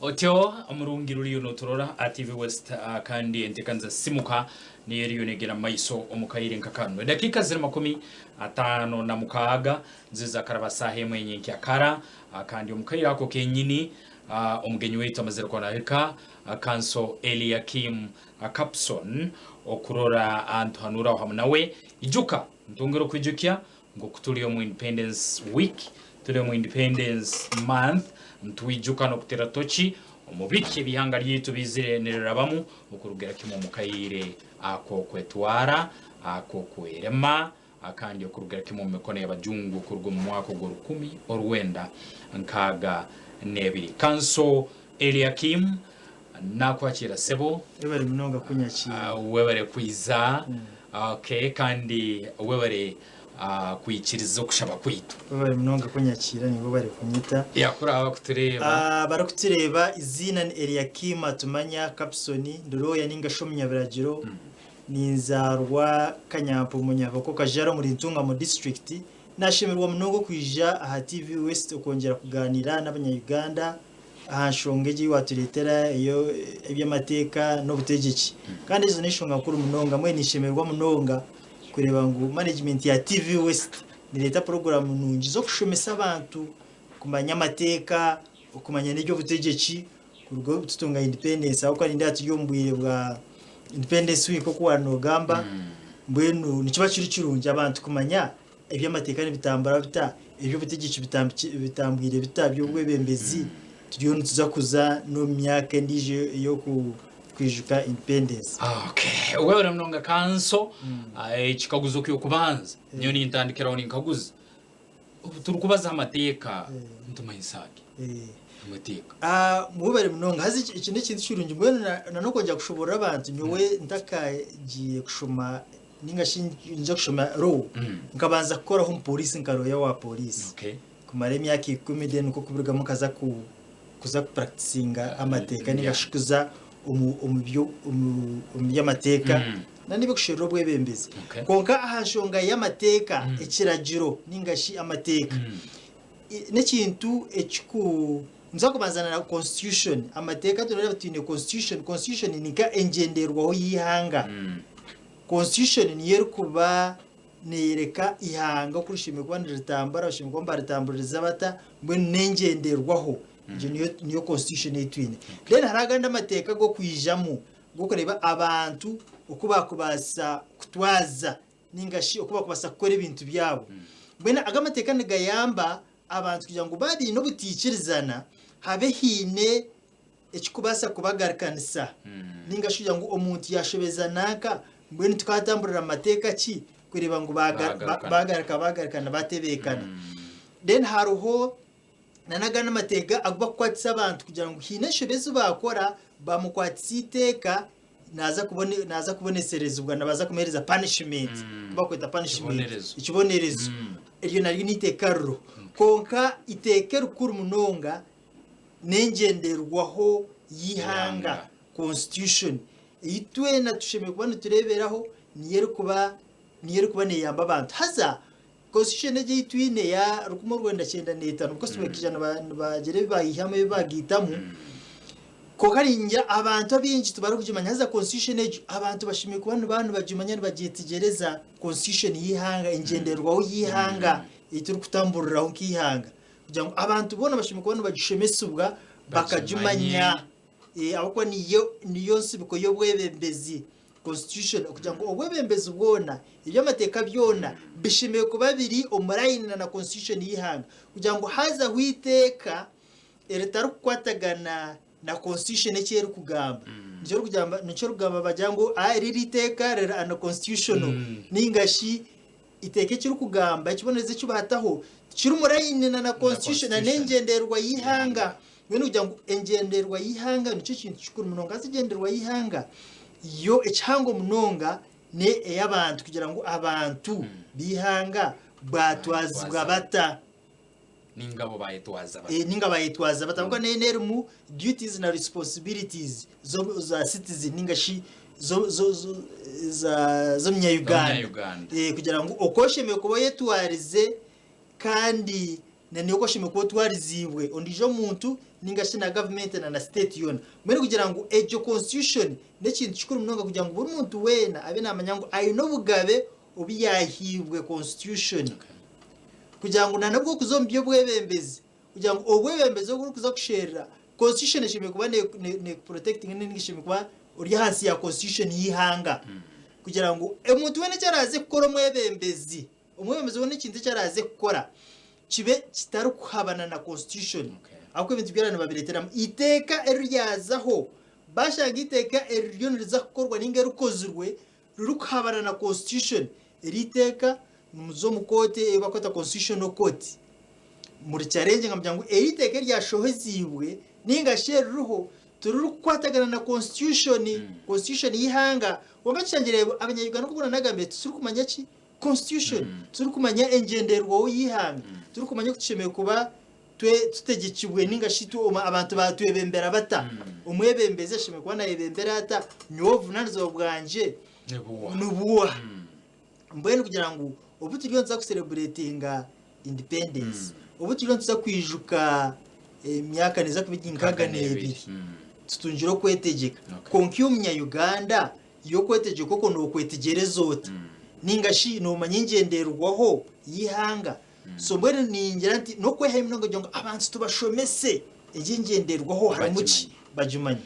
Otyo amurungiro uriyo notorora TV West kandi entekanza simuka ni yeriyo negera maiso omukayire nkakano dakika 15 na mukaga nziza karabasahe mwenye nkyakara kandi omukayire ako kenyini omugenyi wetu amazero kwa naika kanso Eliakim Capson okurora antuhanura hamnawe ijuka ntongero kwijukya ngo kutuliyo mu Independence Week tuliyo mu Independence Month ntwijuka no kutera tochi omubiki bihanga lyitu bizirenererabamu okurugera kimo mukayire ako kwetwara ako kwerema akandi okurugera kimo mekone y'abajungu kurwo mu mwaka go 10 orwenda nkaga nebiri kanso Eliakim nakwakira sebo ebari munonga kunyakira webare kwiza okay kandi webare kuyikiriza okushaba kwitu bari munonga kunyakira nibo bari kunyita yakura kutureba barakutureba izina ni Eliakim atumanya Capsoni ndoroya ninga shomnya biragiro ninzarwa kanyampo munyako kajaro muri ntunga mu district nashimirwa munongo kwija aha TV West okongera kuganira n'abanyayuganda ahashongeje waturetera iyo ebyamateka no butegeki kandi izo nishonga kuri munonga mwe nishimirwa munonga kureba ngo management ya TV West ni leta program nungi zo kushomesa abantu kumanya amateka okumanya n'ibyo butegeki kurwo tutunga independence aho kandi ndati yombwire bwa Independence Week ko wanogamba mbwenu nikiba kiri kirungi abantu kumanya ebyamateka n'ibitambara bita ibyo butegeki bitambwire bitabyo bwebembezi turiyo tuza kuza no myaka ndije yo kwijuka independence okay wewe mnonga kanso chikaguzo kyo kubanza niyo ni intandikira ni nkaguza turukubaza amateka ntumayisake amateka mubere mnonga hazi ikindi kintu cyurungi mbona nanokojya kushobora abantu nyowe ndakagiye kushoma ninga shinje kushoma ro nkabanza gukora ho police nkaroya wa police okay kumare myaka 10 den uko kuburga mukaza kuza practicinga amateka nibashikuza umubyo y'amateka nanibe kushero bwebembeze konka ahashonga y'amateka ekiragiro ningashi amateka nekintu ekiku nza kubanzana na constitution amateka turareba tine constitution nika engenderwaho yihanga constitution niyeru kuba nereka ihanga kurishime kubanira tambara bashime kwamba ritamburiza bata mbwe nengenderwaho niyo constitution yitwine then haraganda amateka go kwijamo go kureba abantu ukuba kubasa kutwaza ningashi ukuba kubasa gukora ibintu byabo bwena agamateka nigayamba abantu kugira ngo badi no butikirizana habe hine ekikubasa kubagarikanisa ningashi kugira ngo omuntu yashobeza naka mbwene tukatamburira amateka ki kureba ngo bagarikana batebekana then haruho nanagana amateka agwa kwatsa abantu kugira ngo hineshebeze bakora bamukwatsa iteka naza kubonesereza ubwo nabaza kumereza punishment bakwita punishment ikibonerezo iyo nari nitekarro konka itekera kuri munonga nengenderwaho yihanga constitution itwe na tusheme kubana tureberaho niyere kuba neyamba abantu haza constitution eje itwine ya rukumo Rwanda 95 uko subekijana bagere bayihame bagitamu ko karinja abantu abinji tubara kujimanya haza constitution eje abantu bashimiye kubana bantu bajimanya bagitigereza constitution yihanga ingenderwaho yihanga ituri kutamburiraho kihanga kugira ngo abantu bona bashimiye kubana bagishemesubwa bakajimanya abako niyo sibiko yo bwebembezi constitution kugira ngo obwebembezi ubwona ibyo amateka byona bishimiye kuba biri omurayina na constitution yihanga kugira ngo haza huiteka eretaro kwatagana na constitution ekyeru kugamba nicyo rugamba bajyango riteka rera na constitution ningashi iteke kiri kugamba ikiboneze cyubataho kiri umurayina na constitution na nengenderwa yihanga bene kugira ngo engenderwa yihanga nicyo kintu cyukuru munonga zigenderwa yihanga yo echango munonga ne eyabantu kugira ngo abantu bihanga batwazibwa bata ningabo bayitwaza bata ninga bayitwaza bata kuko nenere mu duties na responsibilities za citizen ningashi zo mnyayuganda kugira ngo okosheme kuba yetwarize kandi na niyo ko shime ko twarizibwe ondijo muntu ningashi na government na state yona mbere kugira ngo ejo constitution n'ikintu kikuru mnonga kugira ngo buri muntu wena abe namanya ngo ayo no bugabe ubiyahibwe constitution kugira ngo nanabwo kuzombye bwebembezi kugira ngo obwebembezi bwo kuza kushera constitution shime kuba ne protecting n'ingishime kuba uri hasi ya constitution yihanga kugira ngo umuntu wene cyaraze gukora umwebembezi wone ikintu cyaraze gukora kibe kitari kuhabana na constitution ahubwo ibintu byarana babireteramo iteka eryazaho bashaka iteka eryo riza gukorwa n'ingero kozurwe ruri kuhabana na constitution eriteka muzo mukote bakota constitutional court muri challenge ngamujya ngo eriteka ryashohezibwe ninga sheruho turi kwatagana na constitution yihanga wabacangire abanyayuganda kubona nagambe turi kumanya ki constitution turi kumanya engenderwo yihanga turi kumanya kushemeye kuba tutegekibwe ningashitu abantu batwebembera bata umwebembeze sheme kuba nayebembera ata nyovu nanzo bwanje nubuwa mbene kugira ngo ubu turiyo nza kucelebratinga independence ubu turiyo nza kwijuka myaka neza kubinkaga nebiri tutunjiro kwetegeka konkiyo munyayuganda yo kwetegeka koko no kwetegerezota ningashi no manyengenderwaho yihanga so mbere ningira nti no kweha iminongo jonga abantu tubashomese ejengenderwaho haramuki bajumanye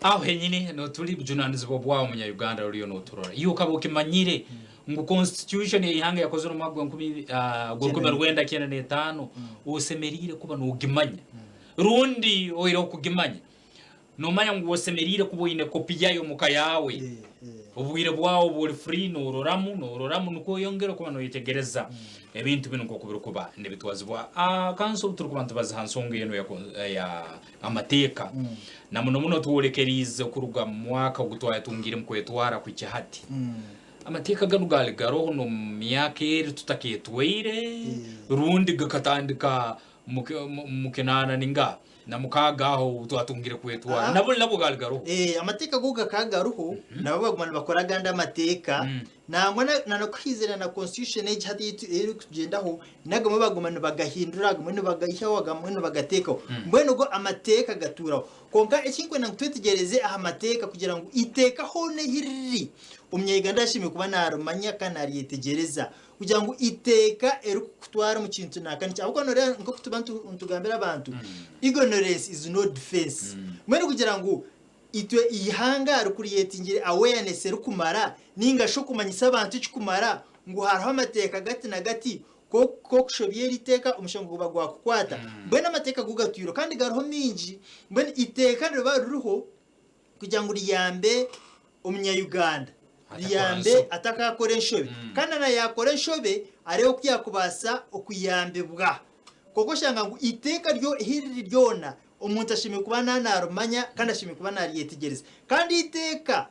aho henyine no turi bujunanize bobwa umunyayuganda ruriyo no turora iyo kabuke manyire ngo constitution yihanga yakoze no magwa nkumi gurukuma rwenda kena netano usemerire kuba no ugimanya rundi oiro kugimanya no manya ngo usemerire kuba ine kopi yayo muka yawe ubwire bwawo buri free no roramu nuko yongera kuba no yitegereza ebintu bino ngo kubirukuba ndebitwazibwa council turi kubantu bazahansonge yeno ya amateka na muno tuwolekerize kuruga mwaka gutwaya tungire mkwetwara ku cyahati amateka ganugale garoho no myaka tutaketweire rundi gakatandika mukenana ninga na mukagaho twatungire kwetwara nabo galgaro amateka guga kagaruho nabo bagumana bakora ganda amateka nangwa na kwizera na constitution age hati iri kugendaho nagamo bagumana bagahindura gamwe bagayihaho gamwe bagateka mbwene go amateka gaturaho konka ikinkwe na twetegereze aha amateka kugira ngo iteka hone hiriri umnyeganda shime kuba narumanya kanari yetegereza kugira ngo iteka eri kutwara mu kintu nakanica ahubwo nore ngo kutubantu ntugambira abantu ignorance is no defense mwene kugira ngo itwe ihanga rukuriyetingire awareness rukumara ninga sho kumanyisa abantu cyukumara ngo haraho amateka gati na gati ko kushobiye riteka umushango bagwa kukwata mbene amateka gugatwiro kandi garoho minji mbene iteka riba ruruho kugira ngo riyambe umunyayuganda riyambe atakakore nshobe kandi na yakore nshobe areo kyakubasa okuyambe bwa koko shanga ngo iteka ryo hiriri ryona umuntu ashimye kubana narumanya kandi ashimye kubana ariyetegereza kandi iteka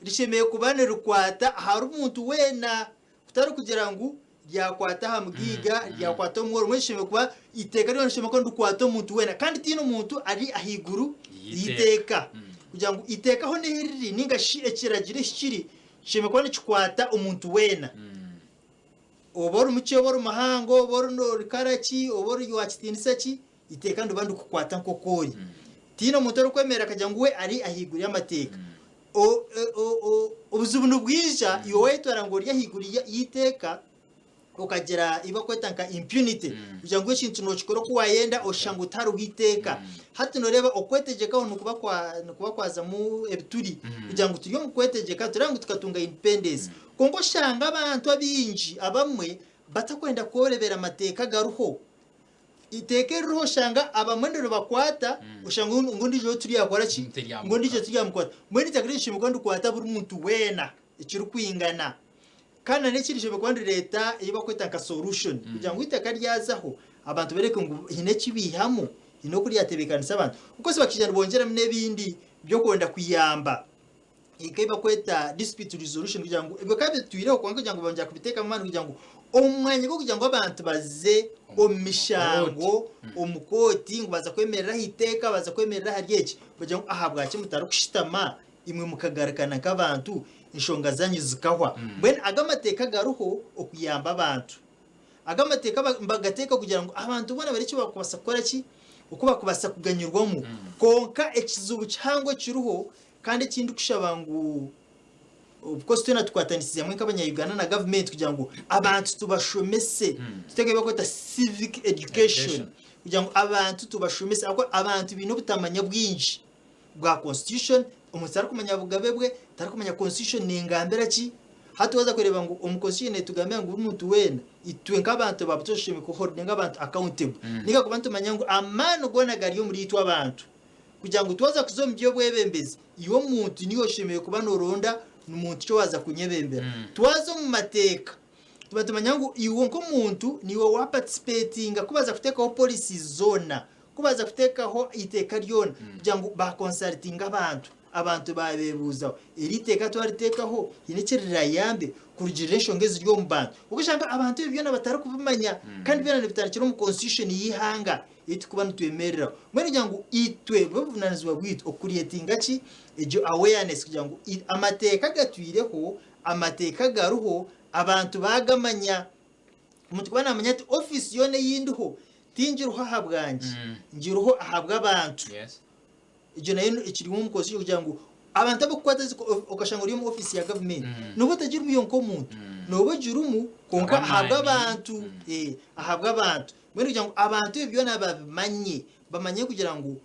rishemeye kubana rukwata hari umuntu wena kutari kugira ngo ryakwata hamgiga ryakwata umworo mwishimye kuba iteka ryo nshimye ko ndukwata umuntu wena kandi tino umuntu ari ahiguru iteka kugira ngo iteka ho nihiriri ninga ekiragire shiri shime ko nikwata umuntu wena obora umucyo obora mahango obora no rikaraki obora yuwakitindisa ki iteka ndubandu kukwata nkokori tino mutoro kwemera kajya ngo we ari ahiguri y'amateka ubuzubunu bwija iyo wetwara ngo ryahiguri yiteka ukagera iba kwetanka impunity kugira ngo ikintu no kikoro kuwayenda oshangu taru giteka hati no reba okwetegeka ho nukuba kwaza mu ebituri kugira ngo turiyo mukwetegeka turango tukatunga independence kongo shanga abantu abinji abamwe batakwenda korebera amateka garuho iteke ruho shanga abamwendero bakwata ushanga ngundi jo turi yakora ki ngundi je turi yamukwata mwene takirishi mukondo kwata buri muntu wena ikiru kwingana kana nekirije bakwandi leta yiba kwetanka solution kugira ngo iteka ryazaho abantu bereke ngo hine kibihamo ino kuri yatebekanisa abantu uko se bakijana bongera n'ebindi byo kwenda kuyamba ikeba kweta dispute resolution kugira ngo ibakabe tuireho kwanga kugira ngo bongera kubiteka mu manu kugira ngo umwanya go kugira ngo abantu baze omishango umukoti ngo baza kwemerera hiteka baza kwemerera haryeki kugira ngo ahabwa cyo mutaro kushitama imwe mukagarakana k'abantu inshonga zanyu zikahwa mbene agamateka garuho okuyamba abantu agamateka bagateka kugira ngo abantu ubona bari cyo bakubasa gukora ki uko bakubasa kuganyurwamo konka ekizubu cyangwa kiruho kandi kindi kushabangu because tuna tukwatanisize hamwe nk'abanyayuganda na government kugira ngo abantu tubashomese tutege bakota civic education kugira ngo abantu tubashomese ako abantu ibintu butamanya bwinshi bwa constitution umusara kumanya bugabebwe tarakumanya constitution ni ngambera ki hatuwaza kureba ngo umuconstitution tugambe ngo umuntu wena itwe nk'abantu babutoshime ko hold nk'abantu accountable niga kubantu manya ngo amano gona gari yo muri itwa abantu kugira ngo tuwaza kuzombyo bwebembezi iyo muntu niyo shemeye kuba noronda n'umuntu cyo waza kunyebembera tuwazo mu mateka tubatumanya ngo iwo nko muntu niwe wa participating kubaza kutekaho policy zona kubaza kutekaho iteka ryona kugira ngo ba consulting abantu babebuza iri teka twaritekaho yinekerera yambe kurugiration ngezi ryo mu bantu ukashanga abantu ibyo nabatari kubimanya kandi byanane bitarikira mu constitution yihanga iti kuba ntuyemerera mwene kugira ngo itwe bavunanizwa bwito okuriyetinga ki ejo awareness kugira ngo amateka gatwireho amateka garuho abantu bagamanya umuntu kubana amanya ati office yone yinduho tingiruho ahabwanje ngiruho ahabwa abantu ijo nayo ikiri mu mukozi kugira ngo abantu abakwata ukashanga uri mu office ya government nubo tagira umuyonko muntu nubo jirumu konka ahabwa abantu ahabwa abantu mwene kugira ngo abantu ibyo nabamanye bamanye kugira ngo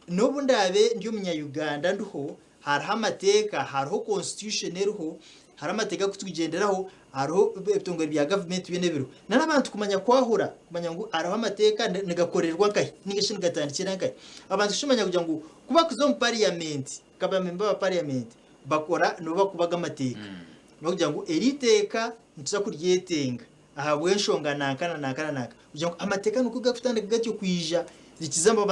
nubo ndabe ndiyo munyayuganda nduho hariho amateka hariho constitution eruho hari amateka kutugenderaho hariho ebitongero bya government byenebiro n'abantu kumanya kwahura kumanya ngo araho amateka negakorerwa kai nigashin gatandikira kai abantu shumanya kugira ngo kuba kuzo mu parliament kaba member wa parliament bakora no bakubaga amateka no kugira ngo eriteka ntuza kuryetenga aha bwenshonga nakana kugira ngo amateka nuko gafutande gatyo kwija zikizamba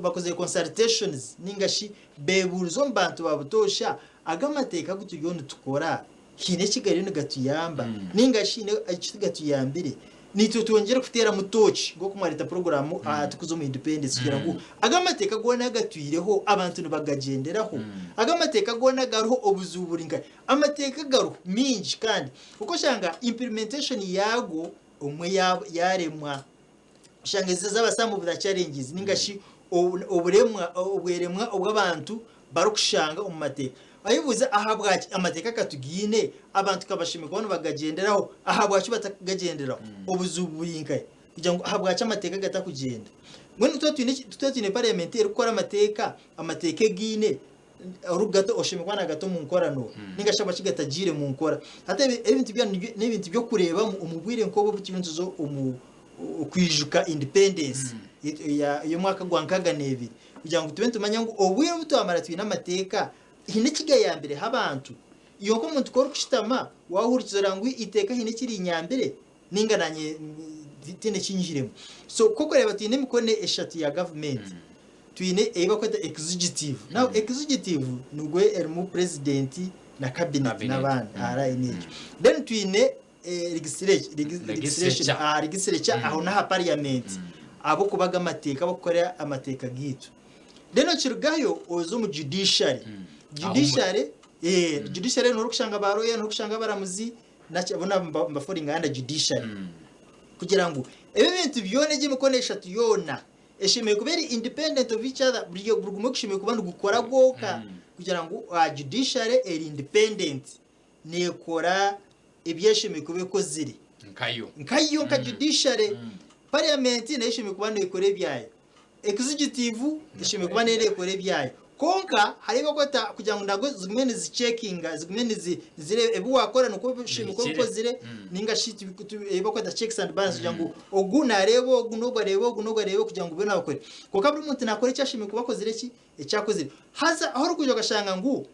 bakoze consultations ningashi bebuzo mbantu babutosha agamateka gutuyone tukora hine kigali negatuyamba ningashi ne acigatuyambire nito twongera kutera mutoci ngo kumarita program tukuzo mu independence kugira ngo agamateka gona gatwireho abantu bagagenderaho agamateka gona garuho obuzuburinga amateka garuho minji kandi uko shanga implementation yago umwe yaremwa shangeze z'abasamu butacarengize ningashi obweremwa obw'abantu barukushanga mu mateka ayibuza ahabwa amateka katugine abantu kabashime kubona bagagenderaho ahabwa cyo batagagenderaho obuzuburinga kugira ngo ahabwa amateka gatakugenda mwene tutotine parliamentaire ukora amateka gine urugato oshimikwana gato mu nkorano ningashaba kigatagire mu nkora hata ibintu byo kureba umubwire nko bukibintuzo kwijuka independence yo mwaka gwankaga nebi kugira ngo tube tumanya ngo obwire butamara twina amateka hine kiga ya mbere habantu iyo ko muntu kora kushitama wahurikizora ngo iteka hine kiri inyambere ningananye tine kinjiremo so koko reba twine mikone eshatu ya government twine eba kweta executive now executive nugwe elmu president na cabinet n'abandi ara inejo then twine legislature aho na parliament abo kubaga amateka bakora amateka gitu deno kirugayo ozo mu judiciary no rukushanga baroye no rukushanga baramuzi nakibona mbafori nganda judiciary kugira ngo ebe bintu byone gye mukonesha tuyona eshimeye kubera independent of each other buriyo burgumo kushimeye kubantu gukora goka kugira ngo judiciary independent nekora ibyeshimeye kubeko ziri nkayo ka judiciary parliament neshimeye kubantu ikore byayo executive ishimeye kubantu ikore byayo konka hariho gota kugira ngo ndago zigumene zickinga zigumene zire ebu wakora nuko shimye ko zire ninga shiti ebo kwata checks and balances kugira ngo oguna rebo ogunogo rebo kugira ngo ubone abakore koka buri muntu nakora cyashimye kuba kozire ki ecyakozire haza aho rukujo gashanga ngo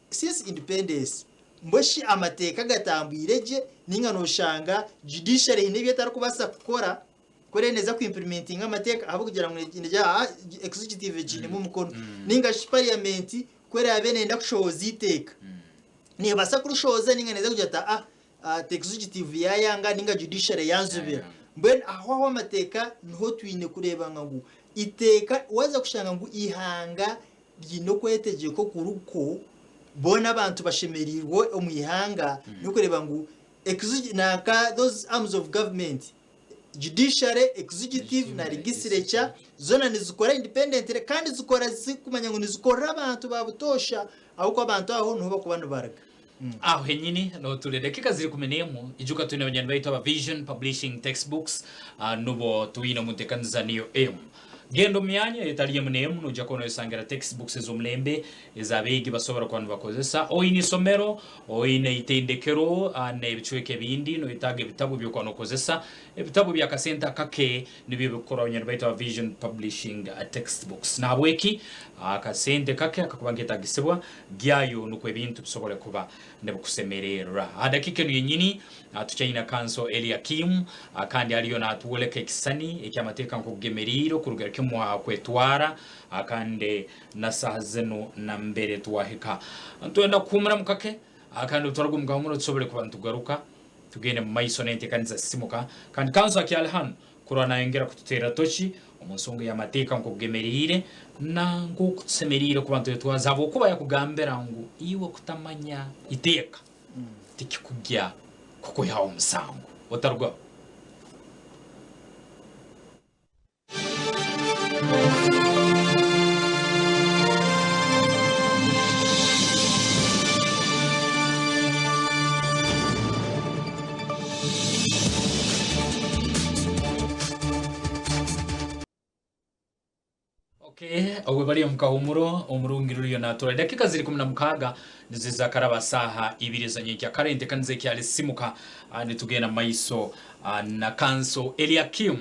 since independence mboshi amateka gatambireje ninga no shanga judiciary n'ibyo atari kubasa gukora kore neza ku implementing amateka abo kugira ngo njya executive cyane mu mukono ninga parliament kwera abene ndakushoza iteka ni basa kurushoza ninga neza kujata executive yanga ninga judiciary yanzubira mbene aho amateka niho twine kureba ngo iteka waza kushanga ngo ihanga ryino kwetegeko kuruko bona abantu bashemerirwe omuyihanga no kureba ngo executive naka those arms of government judiciary executive na legislature zona nizikora independent kandi zikora zikumanya ngo nizikora abantu babutosha ahubwo abantu aho ntuba kubana baraga aho henyini no turede kika ziri kumenemo ijuka tuna banyana baita Vision Publishing Textbooks nubo tuina mutekanza niyo gendo myanya etaliye munemu no jakono isangira textbooks zo mlembe ezabegi basobora kwantu bakozesa oine somero oine itendekero ne bichweke bindi no itage bitabo byo kwano kozesa ebitabo bya kasenta kake nibyo bikora abanyana baita Vision Publishing Textbooks na bweki akasente kake akakubangeta gisebwa gyayo nuko ebintu bisobora kuba ne bukusemerera adakike no yenyini tuchaina kanso Eliakim kandi aliyo na atuweleka ekisani ekyamateka nkugemeriro kurugera kimwa kwetwara akande nasaha zeno na mbere twahika ntwenda kumura mukake akande utwaragumga muno tsobole kubantu garuka tugende mu maiso nente kanza simuka kandi kanso akyalhan kurana yengera kututera tochi umusongo yamateka nkugemerire na ngukutsemerire kubantu twazabo kuba yakugambera ngo iwe kutamanya iteka tikikujya kuko yawo musango otarwa owe bari mukahumuro umurungiro yo natora dakika ziri 16 niziza karaba saha ibiriza nyekya karente kanze kyali simuka nitugena maiso na kanso Eliakim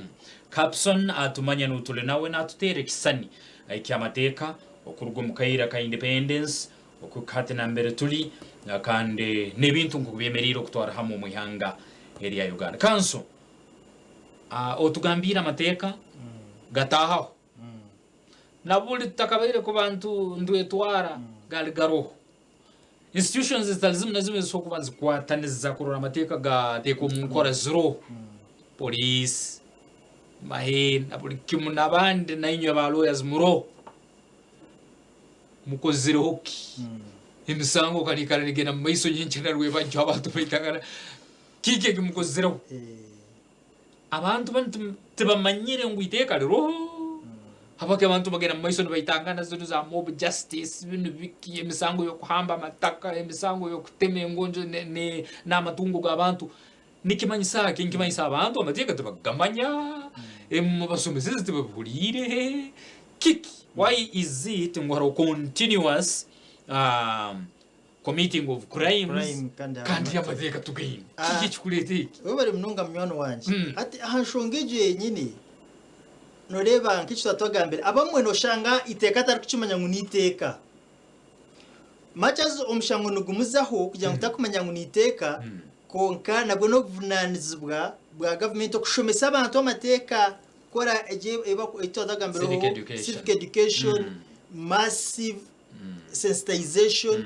Capson atumanya nutule nawe natutere kisani ikyamateka okurugwa mukayira ka independence okukate na mbere tuli kandi nebintu nkubemeriro kutwara hamwe muhanga area Uganda kanso otugambira amateka gatahaho nabuli takabaire ku bantu ndwetwara galigaro institutions zitalizim nazime zo kubanza kwataniza kurora amateka ga teko mukora zero police mahe nabuli kimu nabandi nainyo ba lawyers muro mukozire hoki imisango kali kali gena maiso nyinshi narwe bajya abantu bayitangana kike kimukozire abantu bantu tebamanyire ngo iteka rero habake abantu bagera maiso bayitangana zo za mob justice bintu biki emisango yo kuhamba amataka emisango yo kuteme ngonjo ne namatungo gabantu nikimanyisa kinkimanyisa abantu amateka tebagamanya basomeze tebabulire kiki why is it ngoro continuous committing of crimes kandi yamateka tugain kiki chikulete bari mununga mnyono wanje ati ahashongeje nyine noreba nkicho twagambira abamwe no shanga iteka atari kucimanya ngo niteka machazo omushango nugumuzaho kugira ngo utakumanya ngo niteka konka nabwo no vunanizibwa bwa government okushomesa abantu amateka kora twagambira civic education massive sensitization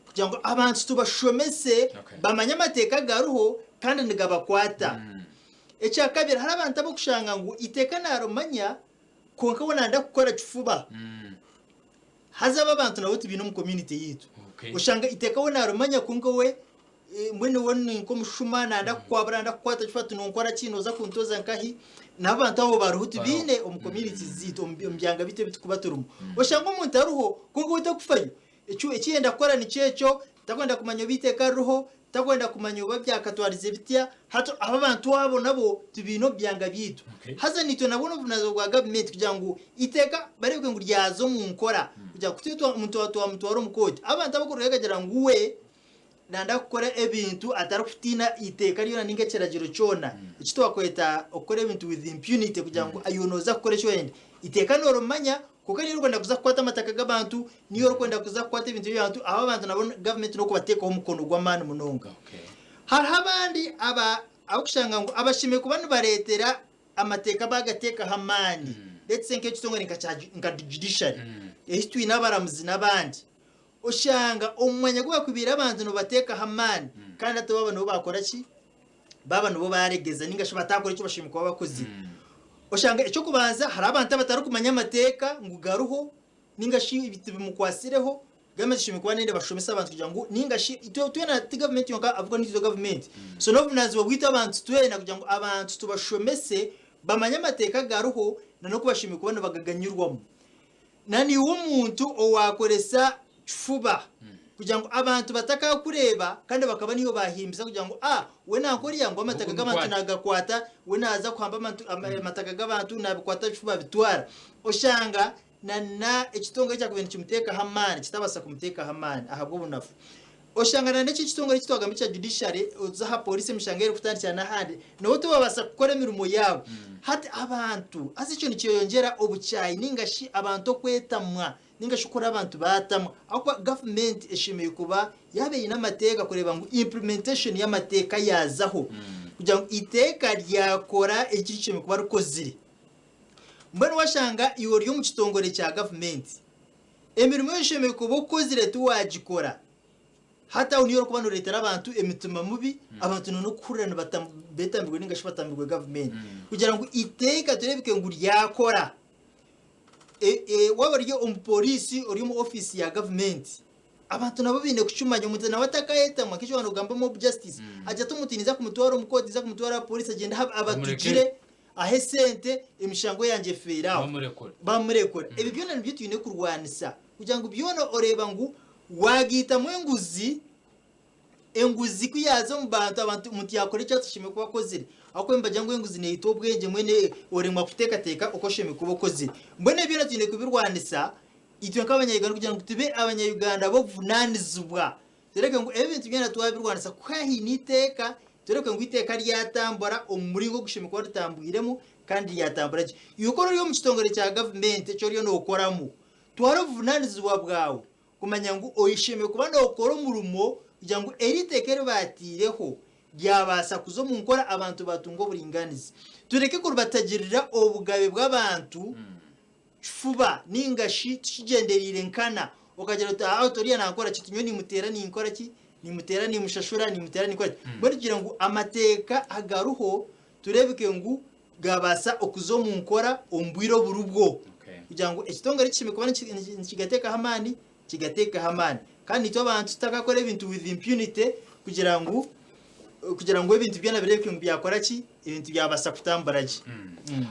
kugira ngo abantu tubashomese bamanya amateka garuho kandi nigabakwata echa kabira hari abantu abo kushanga ngo iteka naromanya konka wonanda gukora kifuba hazaba abantu nabo tubino mu community yitu ushanga iteka wonaromanya konka we mwene woni ko mushumana ndakwabara ndakwata kifatu nonkora kino za kuntoza nkahi nabantu abo baruhuti bine mu community zitu umbyanga bite bitukubaturuma ushanga umuntu aruho konka utakufayo echo ekiyenda gukora ni cyecho takwenda kumanya biteka ruho takwenda kumanya babyakatwarize bitya hato aba bantu wabo nabo tubino byanga bitu haza nito nabona vunazo gwa government kugira ngo iteka barebwe ngo ryazo mu nkora kugira kutitwa umuntu waro mukoti abantu abakurega ngo we nanda gukora ebintu atarukutina iteka riyo ninga kiragiro cyona ikito wakweta okore ebintu with impunity kugira ngo ayonoza gukora cyo yende iteka noromanya kuko niyo rwanda kuza kwata amataka g'abantu niyo rwanda kuza kwata ibintu by'abantu aba bantu nabo government no kubatekaho umukono gw'amana munonga hari abandi abakushanga ngo abashime ku bantu baretera amateka bagateka hamani let's say nk'icyo ngo nka judiciary history n'abaramuzi n'abandi ushanga umwanya gwa kubira abantu no bateka hamani kandi ataba abantu bakora ki baba no baregeza ningasho batakora icyo bashime kuba bakozi ushanga icyo kubanza hari abantu batari kumanya amateka ngugaruho ningashi ibiti bimukwasireho government ishimye kuba nende bashomesa abantu kugira ngo ningashi tuwe na government yonka avuga n'icyo government so no bunazi bwita abantu tuwe na kugira ngo abantu tubashomese bamanya amateka garuho no kubashimye kubona bagaganyurwamo nani umuntu owakoresa fuba kugira ngo abantu bataka kureba kandi bakaba niyo bahimbisa kugira ngo we nakori yango amataka g'abantu nagakwata we naza kwamba amataka g'abantu nabikwata fuba bitwara oshanga na ekitongo cya kubintu kimuteka hamani kitabasa kumuteka hamani ahabwo bunafu oshangana n'iki kitongo kitwaga mica judiciary uzaha police mishangere kutani cyane handi no to babasa gukora imirimo yabo hati abantu azico nicyo yongera obucyayi ningashi abantu kwetamwa ningashi ukora abantu batamwa akwa government eshimeye kuba yabeye n'amateka kureba ngo implementation y'amateka yazaho kugira ngo iteka ryakora ikicime kuba rukozire mbona washanga iyo ryo mu kitongore cya government emirimo yishimeye kuba ukozire tuwagikora hata uniyo kubano leta n'abantu emituma mubi abantu no kurana betambirwe ningashi batambirwe government kugira ngo iteka turebike ngo ryakora waba ryo umupolisi uri mu office ya government abantu nabo bine kucumanya umuntu nawe atakayeta makisho abantu gamba mob justice ajya tumutiniza kumutwara umukoti za kumutwara police agenda abatugire ahesente imishango yanje feraho bamurekora ebi byona nibyo tuyine kurwanisa kugira ngo byona oreba ngo wagita mu enguzi kuyaza mu bantu abantu muti yakore cyatse shime kuba kozire ako mbaje ngo enguzi ne itobwenge mwene oremwa kuteka teka uko shime kuba kozire mbone byona tuyine kubirwanisa itwe nk'abanyayuganda kugira ngo tube abanyayuganda bo vunanizubwa tereke ngo ebintu byona twabirwanisa kwahini iteka tereke ngo iteka ryatambara umuringo gushime kuba tutambwiremo kandi yatambara yuko ryo mu kitongore cya government cyo ryo no ukoramo twaravunanizubwa bwawe kumanya ngo oyishime kuba no ukora umurumo kugira ngo eritekere batireho byabasa kuzo mu nkora abantu batungo buringanize tureke ko batagirira obugabe bw'abantu fuba ningashi tukigenderire nkana ukagera autoriya nakora kitunyo ni mutera ni nkora ki ni mutera ni mushashura ni mutera ni nkora bari kugira ngo amateka agaruho turebeke ngo gabasa okuzo mu nkora ombwiro burubwo kugira ngo ekitonga rikime kuba kigateka hamani kigateka hamani kandi to abantu tutakakora ibintu with impunity kugira ngo ibintu byana bireke ngo byakora ki ibintu byabasa kutambaraje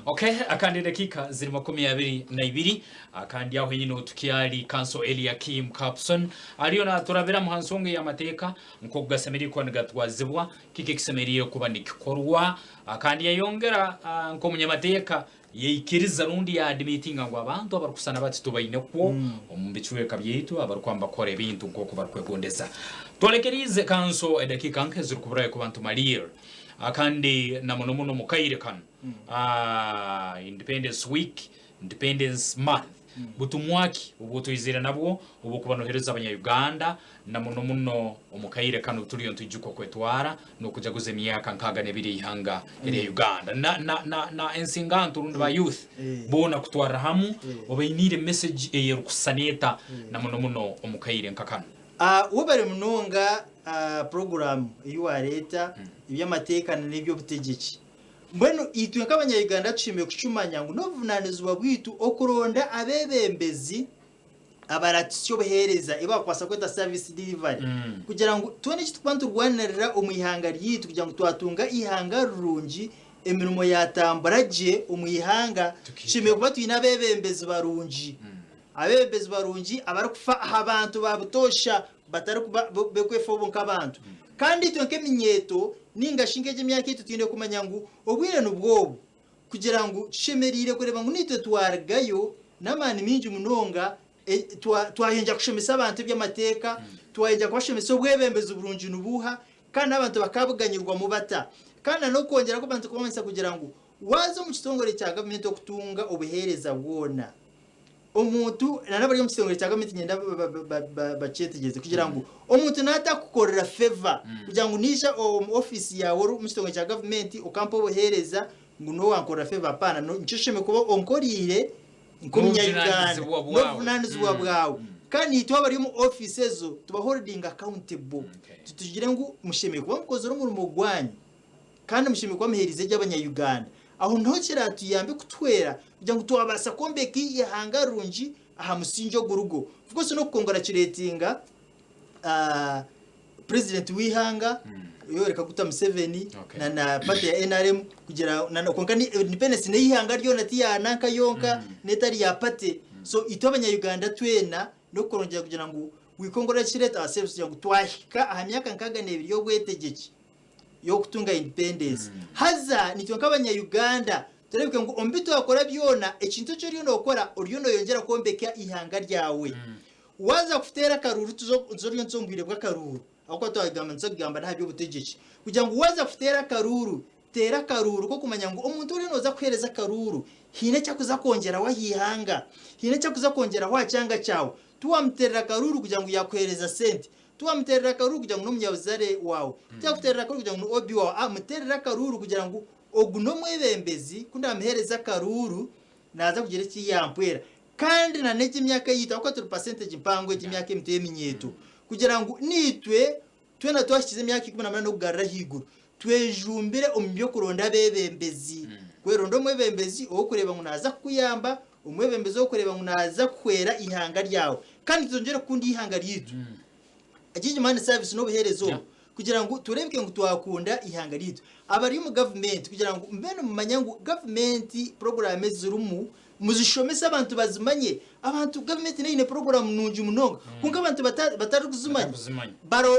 okay akandi dakika ziri 22 akandi yaho nyine tukiyari Council Eliakim Capson ariyo na turabera mu hansonge y'amateka nko kugasemeri ko ngatwazibwa kike kisemeriye kuba nikikorwa akandi yayongera nko munyamateka yikiriza rundi ya admitting ngo abantu abarukusana bati tubayine ko umbicuwe kabyitu abarukwamba kore ibintu nko kubarkwegondeza tolekerize Council edakika nke ziri kuburaye ku bantu malire akandi na muno mukayire kan Independence Week Independence Month butumwaki ubutuyizira nabwo ubu kubanohereza abanyayuganda na muno umukayire kan uturiyo ntujuko kwetwara no kuja guze myaka nkaga nebiri ihanga ere Uganda na ensingantu rundi ba youth bona kutwara hamu obayinire message yerukusaneta na muno umukayire nkakano wobare munonga program yuwa leta iby'amateka n'ibyo butegeki mbeno itwe nk'abanyayuganda tushimiye kucumanya ngo novunanizwa bwitu okuronda abebembezi abaratisiyo behereza ibakwasa kweta service delivery kugira ngo tubone kitwantu rwanarira umuyihanga ryitu kugira ngo twatunga ihanga rurungi emirimo yatambaraje umuyihanga tushimiye kuba tuyina abebembezi barungi abebembezi barungi abarukufa abantu babutosha batari bekwefo nk'abantu kandi twenke minyeto ninga shingeje myaka itu tinde kumanya ngo obwire n'ubwobo kugira ngo shemerire kureba ngo nitwe twargayo namani minji munonga twayenja kushemesa abantu by'amateka twayenja kwashemesa obwebembezi burungi nubuha kandi abantu bakabuganyirwa mu bata kandi no kongera ko abantu komansa kugira ngo wazo mu kitongore cya government okutunga obuhereza bwona omuntu nanabari mu kitongore cya government nyenda bacetegeze kugira ngo omuntu natakukorera favor kugira ngo nisha office yawe mu kitongore cya government ukampo bohereza ngo no wankora favor pana no ncyushime kuba onkorire nkomyayuganda no vunanizwa bwawe kandi twabari mu offices zo tuba holding accountable tutugire ngo mushime kuba mukozero mu rumo gwanyu kandi mushime kuba muherize y'abanyayuganda aho nto kiratu yambe kutwera kugira ngo tuwabasa kombeki ihanga runji aha musinjo gurugo rwose no congratulatinga president wihanga Yoweri Kaguta Museveni na party ya NRM kugira na konkani independence ne yihanga ryo natiya nanka yonka netari ya party so itobanya Uganda twena no korongera kugira ngo wikongratulate ourselves kugira ngo twahika ahamyaka nkaga nebiri yo gwetegeki yo kutunga independence haza nitwe nk'abanya Uganda turebwe ngo ombito yakora byona ekintu cyo ryo nokora uryo no yongera kombeka ihanga ryawe waza kufutera karuru tuzoryo nsombwire bwa karuru ako twagamba nsogamba ntabyo butegeki kugira ngo waza kufutera karuru tera karuru ko kumanya ngo umuntu uri noza kwereza karuru hine cyakuza kongera wahihanga hine cyakuza kongera wacyanga cyawe tuwamterera karuru kugira ngo yakwereza sente tuwamterera karuru kugira ngo n'umunyabuzare wawe cyakuterera karuru kugira ngo obi wawe amuterera karuru kugira ngo oguno mwebembezi kunda amhereza karuru naza kugira iki yampwera kandi na neke imyaka yita uko turi percentage mpango y'imyaka emteye minyeto kugira ngo nitwe twena twashize imyaka 18 no kugarra higuru twejumbire umubyo kuronda bebembezi kwerondo mwebembezi o kureba ngo naza kuyamba umwebembezi o kureba ngo naza kwera ihanga ryawe kandi tuzongera kundi ihanga ryitu akije man service no buherezo kugira ngo turebwe ngo twakunda ihanga ryitu abari mu government kugira ngo mbene mu manyangu government programme zirumu muzishomesa abantu bazimanye abantu government ne program nunji munonga kunga abantu batari kuzimanya baro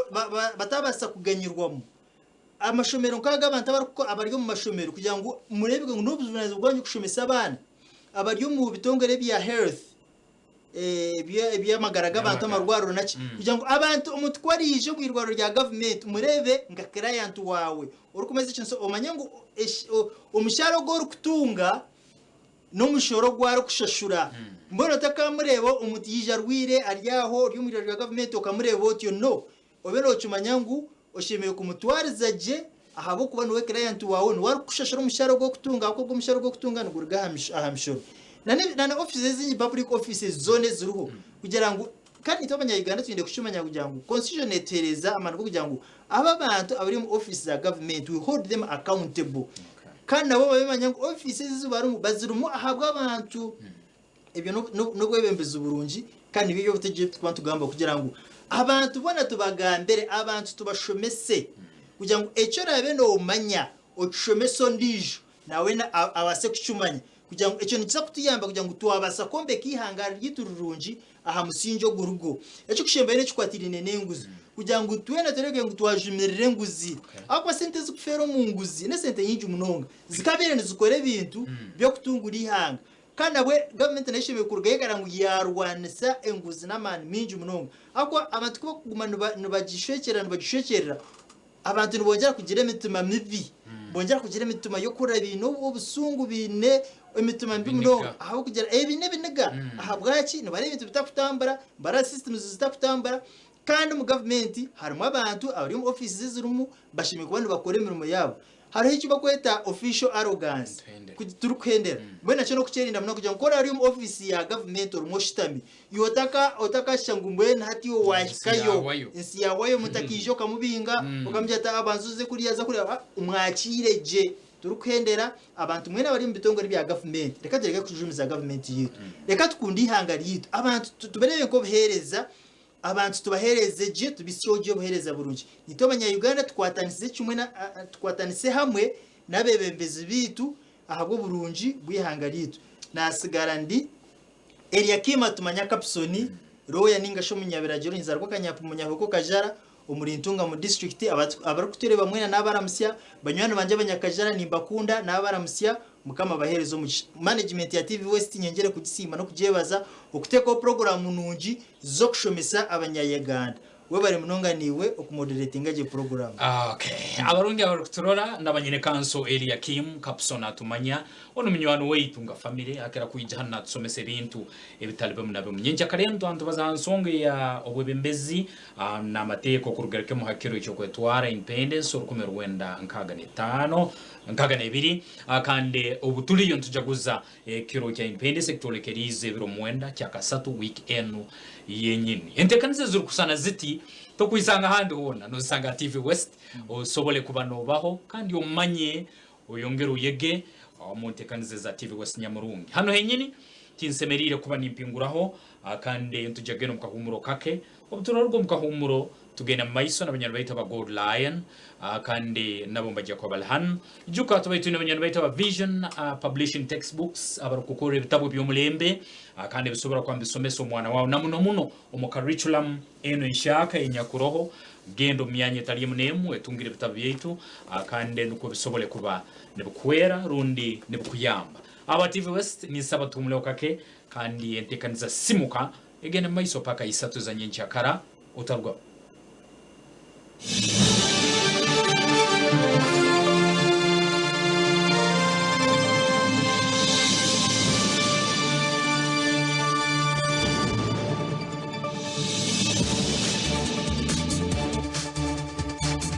batabasa kuganyirwamo amashomero kaga abantu abari mu mashomero kugira ngo murebwe ngo n'ubuzima bwanyu kushomesa abana abari mu bitongere bya health bya magaraga abantu amarwaro naki kugira ngo abantu umutwarije kwirwaro rya government murebe nga client wawe urukomeze cyose omanya ngo umusharo go rukutunga no mushoro gwaro kushashura mbona takamurebo umutije rwire aryaho ryo muri rya government okamurebo otyo no obero cyumanya ngo oshemeye kumutwariza je ahabo kuba no client wawe no wari kushashura umusharo go kutunga ako umusharo go kutunga ngurga ahamshoro na offices zinyi public offices zone ziruho kugira ngo kandi tobanya Uganda twinde kushumanya kugira ngo constitution etereza amango kugira ngo aba bantu abari mu office za government we hold them accountable kandi nabo babimanya ngo offices zibarumu bazirumu ahabwa abantu ibyo no gwebembeza uburungi kandi biyo butegiye twantugamba kugira ngo abantu bona tubagambere abantu tubashomese kugira ngo echo rabe no umanya ochomeso ndijo nawe na abase kuchumanya kugira ngo echo nikiza kutiyamba kugira ngo tuwabasa kombe kihangara yitururungi aha musinjo gurugo echo kushembaye n'ekwatirine nenguzi kugira ngo twena terege ngo twajumirire nguzi akwa sente zikufero mu nguzi ne sente nyinji munonga zikabere nizikore bintu byo kutungura ihanga kandi abwe government nashime kurugayegara ngo yarwanisa enguzi n'amani minji munonga akwa abantu kuba kugumana nubagishwekerera abantu nibongera kugira imitima mibi bongera kugira imitima yo kura ibintu ubusungu bine imitima mbi munonga aho kugira ebine binega ahabwaki no bari ibintu bitakutambara bara systems zitakutambara kandi mu government harimo abantu abari mu offices zirumu bashimye kubandi bakora imirimo yabo hariho icyo bakweta official arrogance kuturukwendera mbona cyo no kucerinda muna kugira ngo ari mu office ya government urimo shitami yotaka shangumbwe hati yo washikayo insi yawayo mutakijo kamubinga ukamjata abanzuze kuriya za kuriya umwakire je turukwendera abantu mwene bari mu bitongore bya government reka tereka kujumiza government yitu reka tukundi ihanga yitu abantu tubereye ko buhereza abantu tubahereze je tubisyoje buhereza burungi nitobanya Uganda twatanise cyumwe na twatanise hamwe nabebembezi bitu ahabwo burungi bwihanga ritu nasigara ndi Eliakima tumanya Kapsoni roya ningasho munyabiragiro inzarwa kanyapu munyaboko kajara umurintunga mu district abarukutere bamwe n'abaramusya banywana banje abanyakajara nimbakunda n'abaramusya mukama baherezo mu management ya TV West nyengere kugisimba no kujebaza okuteko program nungi zo kushomesa abanyayeganda we bari munonganiwe okumoderatinga je program okay abarundi abarukutorora nabanyene kanso Eliakim Kapsona tumanya ono minywano weitunga family akera kuyijana tsomese bintu ebitalibe munabe munyenja karendo antu bazansonge ya obwebembezi na mateko kurugereke mu hakiro cyo kwetwara independence urukomero wenda nkaga ne 5 nkaga ne 2 akande obutuliyo ntujaguza kiro cya independence kitolekerize biro mwenda cya kasatu weekend yenyini entekanize zuru kusana ziti to kwisanga handi hona no sanga TV West osobole kubanobaho kandi umanye uyongera uyege muntekanize za TV West Nyamurungi hano henyini tinsemerire kuba nimpinguraho kandi ntujageno mukahumuro kake obuturorwo mukahumuro tugenda maiso n'abanyarwanda baita ba Gold Lion kandi nabo mbajya kwa balhan juka tubaitu n'abanyarwanda baita ba Vision publishing textbooks abarukukore ibitabo by'omulembe kandi bisobora kwambisomesa omwana wawe namuno omu curriculum eno inshaka enyakuroho gendo myanya tali munemu etungire ibitabo byaitu kandi nuko bisobole kuba nebukwera rundi nebukuyamba aba TV West ni sabatu mulokake kandi entekaniza simuka egene maiso paka isatu za nyenchakara utarwa